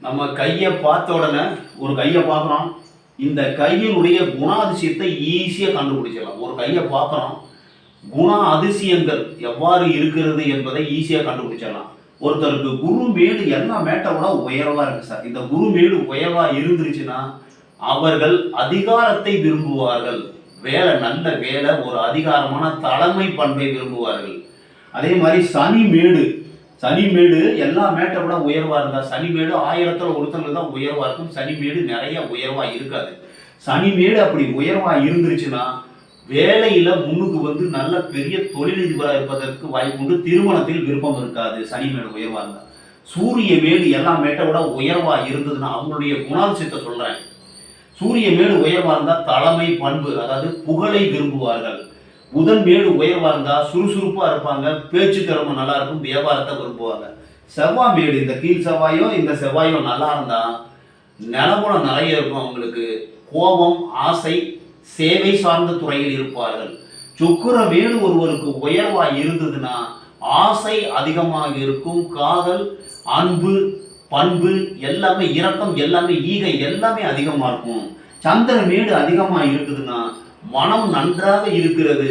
நம்ம கையை பார்த்த உடனே ஒரு கையை பார்க்குறோம். இந்த கையினுடைய குணாதிசயத்தை ஈஸியாக கண்டுபிடிச்சிடலாம். ஒரு கையை பார்க்குறோம், குண அதிசயங்கள் எவ்வாறு இருக்கிறது என்பதை ஈஸியாக கண்டுபிடிச்சிடலாம். ஒருத்தருக்கு குரு மேடு எல்லா மேட்டை விட உயர்வா இருக்கு சார். இந்த குரு மேடு உயர்வா இருந்துருச்சுன்னா அவர்கள் அதிகாரத்தை விரும்புவார்கள். வேலை, நல்ல வேலை, ஒரு அதிகாரமான தலைமை பண்பை விரும்புவார்கள். அதே மாதிரி சனிமேடு எல்லா மேட்டை விட உயர்வா இருந்தா, சனிமேடு 1000ல் ஒருத்தர்கள் தான் உயர்வா இருக்கும். சனிமேடு நிறைய உயர்வா இருக்காது. சனிமேடு அப்படி உயர்வா இருந்துருச்சுன்னா வேலையில முன்னுக்கு வந்து நல்ல பெரிய தொழிலதிபராக இருப்பதற்கு வாய்ப்பு உண்டு. திருமணத்தில் விருப்பம் இருக்காது சனிமேடு உயர்வா இருந்தா. சூரிய மேடு எல்லா மேட்டை விட உயர்வா இருந்ததுன்னா அவங்களுடைய குணாதிசயத்தை சொல்றேன். சூரிய மேடு உயர்வா இருந்தா தலைமை பண்பு, அதாவது புகழை விரும்புவார்கள். புதன் மேடு உயர்வா இருந்தா சுறுசுறுப்பா இருப்பாங்க, பேச்சு திறமை நல்லா இருக்கும், வியாபாரத்தை விரும்புவாங்க. செவ்வாய் மேடு, இந்த கீழ் செவ்வாயோ இந்த செவ்வாயோ நல்லா இருந்தா நிலகுணம் நிறைய இருக்கும் அவங்களுக்கு. கோபம், ஆசை, சேவை சார்ந்த துறையில் இருப்பார்கள். சுக்கிர மேடு ஒருவருக்கு உயர்வா இருந்ததுன்னா ஆசை அதிகமாக இருக்கும், காதல், அன்பு, பண்பு எல்லாமே, இரக்கம் எல்லாமே, ஈகை எல்லாமே அதிகமா இருக்கும். சந்திர மேடு அதிகமா இருக்குதுன்னா மனம் நன்றாக இருக்கிறது,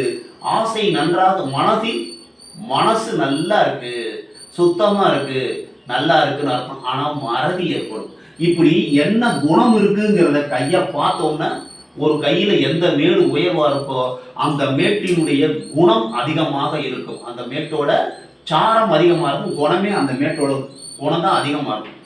ஆசை நன்றாக, மனசு நல்லா இருக்கு, சுத்தமா இருக்கு, நல்லா இருக்குன்னு அர்த்தம். ஆனா மறதி ஏற்படும். இப்படி என்ன குணம் இருக்குங்கிறத கையை பார்த்தோம்னா ஒரு கையில எந்த மேடு உயர்வா இருக்கோ அந்த மேட்டினுடைய குணம் அதிகமாக இருக்கும். அந்த மேட்டோட சாரம் அதிகமா இருக்கும், குணமே அந்த மேட்டோட குணம் தான் அதிகமா இருக்கும்.